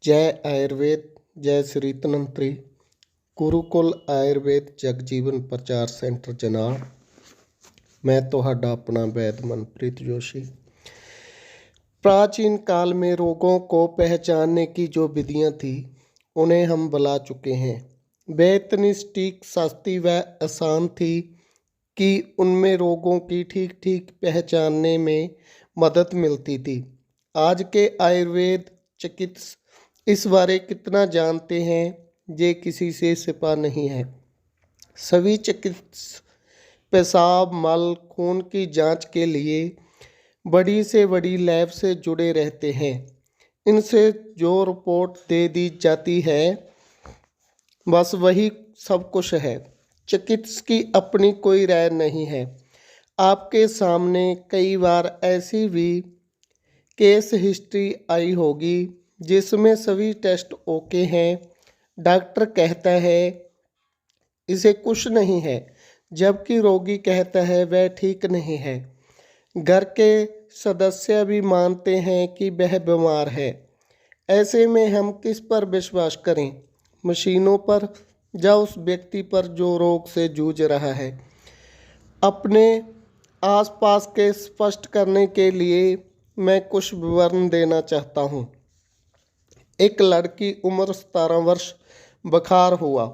जय आयुर्वेद जय श्री धन्वंतरी गुरुकुल आयुर्वेद जगजीवन प्रचार सेंटर जनाब। मैं ਤੁਹਾਡਾ अपना वैद्य मनप्रीत जोशी। प्राचीन काल में रोगों को पहचानने की जो विधियां थी उन्हें हम बुला चुके हैं। वे इतनी सटीक, सस्ती व आसान थी कि उनमें रोगों की ठीक ठीक पहचानने में मदद मिलती थी। आज के आयुर्वेद चिकित्सक इस बारे कितना जानते हैं ये किसी से छिपा नहीं है। सभी चिकित्सक पेशाब, मल, खून की जांच के लिए बड़ी से बड़ी लैब से जुड़े रहते हैं। इनसे जो रिपोर्ट दे दी जाती है बस वही सब कुछ है। चिकित्सक की अपनी कोई राय नहीं है। आपके सामने कई बार ऐसी भी केस हिस्ट्री आई होगी जिसमें सभी टेस्ट ओके हैं, डॉक्टर कहता है इसे कुछ नहीं है, जबकि रोगी कहता है वह ठीक नहीं है। घर के सदस्य भी मानते हैं कि वह बीमार है। ऐसे में हम किस पर विश्वास करें, मशीनों पर या उस व्यक्ति पर जो रोग से जूझ रहा है। अपने आसपास के स्पष्ट करने के लिए मैं कुछ विवरण देना चाहता हूँ। एक लड़की, उम्र 17 वर्ष, बुखार हुआ।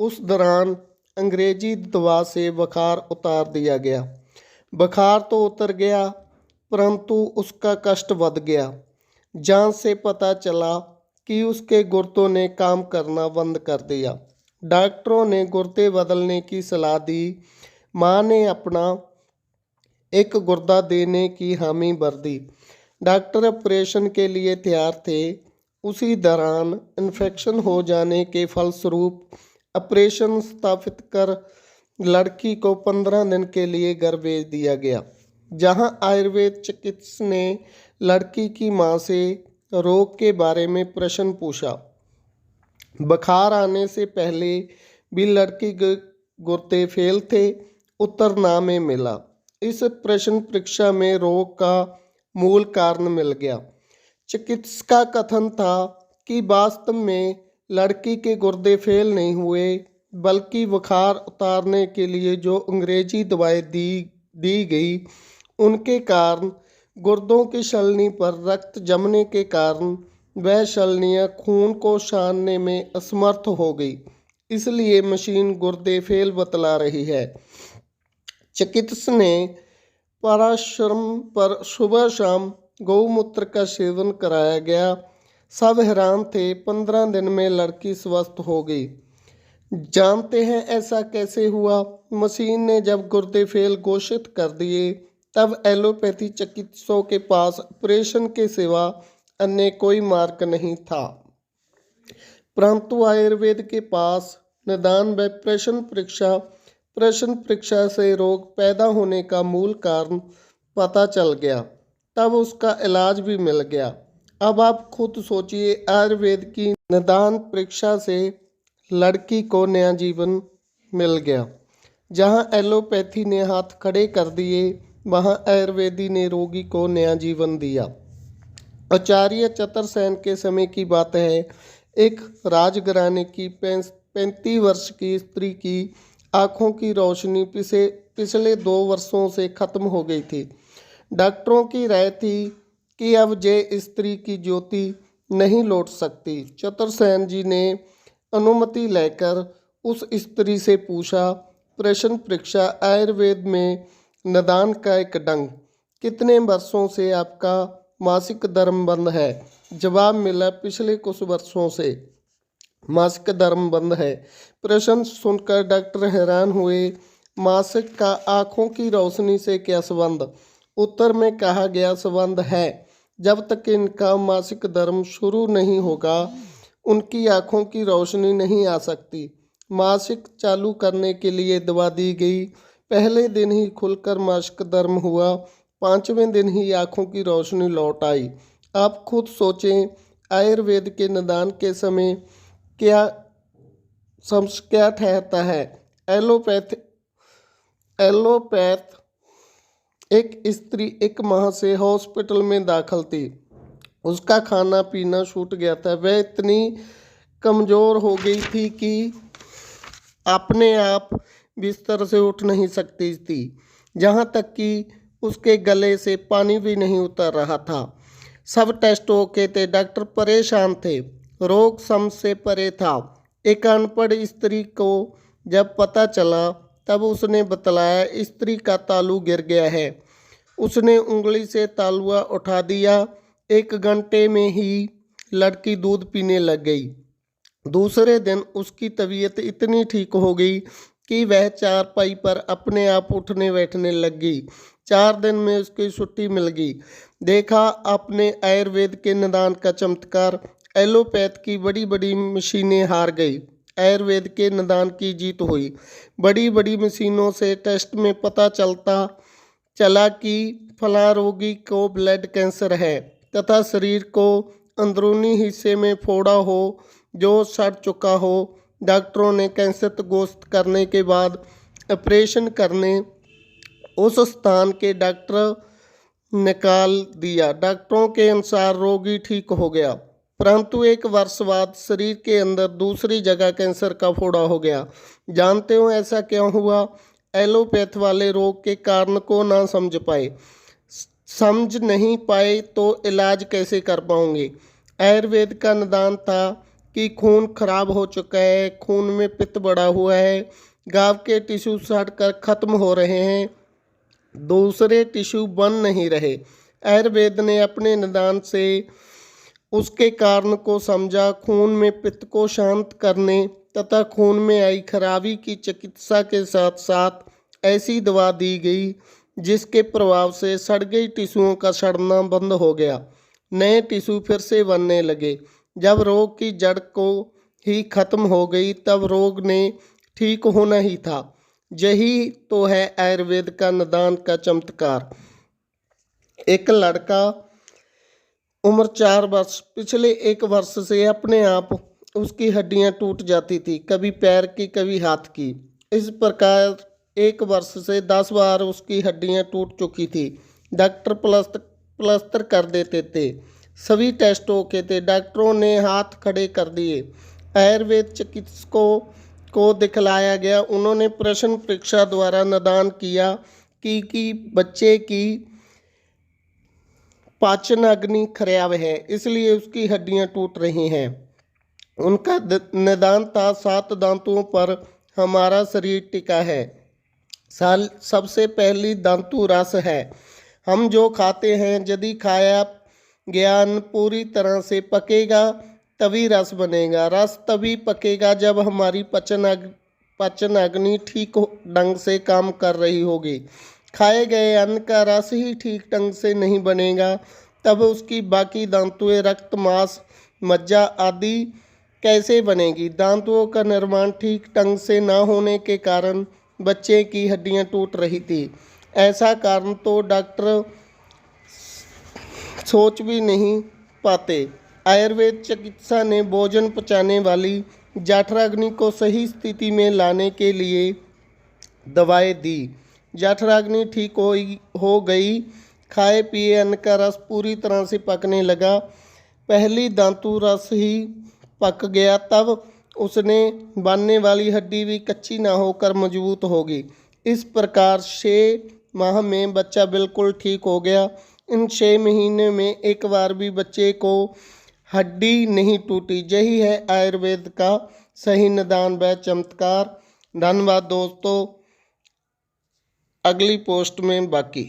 उस दौरान अंग्रेजी दवा से बुखार उतार दिया गया। बुखार तो उतर गया परंतु उसका कष्ट बढ़ गया। जांच से पता चला कि उसके गुर्दों ने काम करना बंद कर दिया। डॉक्टरों ने गुर्दे बदलने की सलाह दी। माँ ने अपना एक गुर्दा देने की हामी भर दी। डॉक्टर ऑपरेशन के लिए तैयार थे। उसी दौरान इन्फेक्शन हो जाने के फलस्वरूप ऑपरेशन स्थापित कर लड़की को 15 दिन के लिए घर भेज दिया गया। जहां आयुर्वेद चिकित्सक ने लड़की की मां से रोग के बारे में प्रश्न पूछा। बुखार आने से पहले भी लड़की के गुर्दे फेल थे, उत्तर ना में मिला। इस प्रश्न परीक्षा में रोग का मूल कारण मिल गया। चिकित्सक का कथन था कि वास्तव में लड़की के गुर्दे फेल नहीं हुए, बल्कि बुखार उतारने के लिए जो अंग्रेजी दवाएं दी गई उनके कारण गुर्दों की छलनी पर रक्त जमने के कारण वह छलनियाँ खून को छानने में असमर्थ हो गई। इसलिए मशीन गुर्दे फेल बतला रही है। चिकित्सक ने परामर्श पर सुबह शाम गौमूत्र का सेवन कराया गया। सब हैरान थे। 15 दिन में लड़की स्वस्थ हो गई। जानते हैं ऐसा कैसे हुआ? मशीन ने जब गुर्दे फेल घोषित कर दिए तब एलोपैथी चिकित्सकों के पास ऑपरेशन के सिवा अन्य कोई मार्ग नहीं था। परंतु आयुर्वेद के पास निदान व प्रश्न परीक्षा से रोग पैदा होने का मूल कारण पता चल गया। तब उसका इलाज भी मिल गया। अब आप खुद सोचिए, आयुर्वेद की निदान परीक्षा से लड़की को नया जीवन मिल गया। जहां एलोपैथी ने हाथ खड़े कर दिए, वहां आयुर्वेदी ने रोगी को नया जीवन दिया। आचार्य चतुरसेन के समय की बात है। एक राजघराने की 35 वर्ष की स्त्री की आँखों की रोशनी पिछले 2 वर्षों से खत्म हो गई थी। डॉक्टरों की राय थी कि अब ये स्त्री की ज्योति नहीं लौट सकती। चतुरसेन जी ने अनुमति लेकर उस स्त्री से पूछा, प्रश्न परीक्षा आयुर्वेद में निदान का एक ढंग, कितने वर्षों से आपका मासिक धर्म बंद है? जवाब मिला, पिछले कुछ वर्षों से मासिक धर्म बंद है। प्रश्न सुनकर डॉक्टर हैरान हुए। मासिक का आँखों की रोशनी से क्या संबंध? उत्तर में कहा गया, संबंध है। जब तक इनका मासिक धर्म शुरू नहीं होगा उनकी आँखों की रोशनी नहीं आ सकती। मासिक चालू करने के लिए दवा दी गई। पहले दिन ही खुलकर मासिक धर्म हुआ, 5वें दिन ही आँखों की रोशनी लौट आई। आप खुद सोचें, आयुर्वेद के निदान के समय क्या ठहरता है? एलोपैथ एक स्त्री 1 माह से हॉस्पिटल में दाखिल थी। उसका खाना पीना छूट गया था। वह इतनी कमज़ोर हो गई थी कि अपने आप बिस्तर से उठ नहीं सकती थी, जहाँ तक कि उसके गले से पानी भी नहीं उतर रहा था। सब टेस्ट ओके थे, डॉक्टर परेशान थे, रोग समझ से परे था। एक अनपढ़ स्त्री को जब पता चला तब उसने बतलाया स्त्री का तालू गिर गया है। उसने उंगली से तालुआ उठा दिया। 1 घंटे में ही लड़की दूध पीने लग गई। दूसरे दिन उसकी तबीयत इतनी ठीक हो गई कि वह चारपाई पर अपने आप उठने बैठने लग गई। 4 दिन में उसकी छुट्टी मिल गई। देखा आपने आयुर्वेद के निदान का चमत्कार। एलोपैथ की बड़ी बड़ी मशीनें हार गई, आयुर्वेद के निदान की जीत हुई। बड़ी बड़ी मशीनों से टेस्ट में पता चला कि फलां रोगी को ब्लड कैंसर है तथा शरीर को अंदरूनी हिस्से में फोड़ा हो जो सड़ चुका हो। डॉक्टरों ने कैंसर ग्रस्त करने के बाद ऑपरेशन करने उस स्थान के डॉक्टर निकाल दिया। डॉक्टरों के अनुसार रोगी ठीक हो गया, परंतु 1 वर्ष बाद शरीर के अंदर दूसरी जगह कैंसर का फोड़ा हो गया। जानते हो ऐसा क्यों हुआ? एलोपैथ वाले रोग के कारण को ना समझ पाए। समझ नहीं पाए तो इलाज कैसे कर पाओगे? आयुर्वेद का निदान था कि खून खराब हो चुका है, खून में पित्त बढ़ा हुआ है, गाँव के टिश्यू सड़कर खत्म हो रहे हैं, दूसरे टिश्यू बन नहीं रहे। आयुर्वेद ने अपने निदान से उसके कारण को समझा। खून में पित्त को शांत करने तथा खून में आई खराबी की चिकित्सा के साथ साथ ऐसी दवा दी गई जिसके प्रभाव से सड़ गई टिश्यूओं का सड़ना बंद हो गया, नए टिश्यू फिर से बनने लगे। जब रोग की जड़ को ही खत्म हो गई तब रोग ने ठीक होना ही था। यही तो है आयुर्वेद का निदान का चमत्कार। एक लड़का उम्र 4 वर्ष पिछले 1 वर्ष से अपने आप उसकी हड्डियां टूट जाती थी, कभी पैर की कभी हाथ की। इस प्रकार 1 वर्ष से 10 बार उसकी हड्डियां टूट चुकी थी। डॉक्टर प्लास्टर कर देते थे। सभी टेस्ट ओके थे, डॉक्टरों ने हाथ खड़े कर दिए। आयुर्वेद चिकित्सकों को दिखलाया गया। उन्होंने प्रश्न परीक्षा द्वारा निदान किया कि बच्चे की पाचन अग्नि खराब है, इसलिए उसकी हड्डियां टूट रही हैं। उनका निदान था 7 दांतों पर हमारा शरीर टिका है। सबसे पहली दांतु रस है। हम जो खाते हैं यदि खाया ज्ञान पूरी तरह से पकेगा तभी रस बनेगा। रस तभी पकेगा जब हमारी पाचन अग्नि ठीक ढंग से काम कर रही होगी। खाए गए अन्न का रस ही ठीक ढंग से नहीं बनेगा तब उसकी बाकी दांतुएं रक्त मांस मज्जा आदि कैसे बनेगी? दांतों का निर्माण ठीक ढंग से न होने के कारण बच्चे की हड्डियां टूट रही थी। ऐसा कारण तो डॉक्टर सोच भी नहीं पाते। आयुर्वेद चिकित्सा ने भोजन पचाने वाली जठराग्नि को सही स्थिति में लाने के लिए दवाएं दी। जठराग्नि ठीक हो गई। खाए पिए अन्न का रस पूरी तरह से पकने लगा। पहली दांतु रस ही पक गया तब उसने बनने वाली हड्डी भी कच्ची ना होकर मजबूत होगी। इस प्रकार 6 माह में बच्चा बिल्कुल ठीक हो गया। इन 6 महीने में एक बार भी बच्चे को हड्डी नहीं टूटी। यही है आयुर्वेद का सही निदान व चमत्कार। धन्यवाद दोस्तों। अगली पोस्ट में बाकी।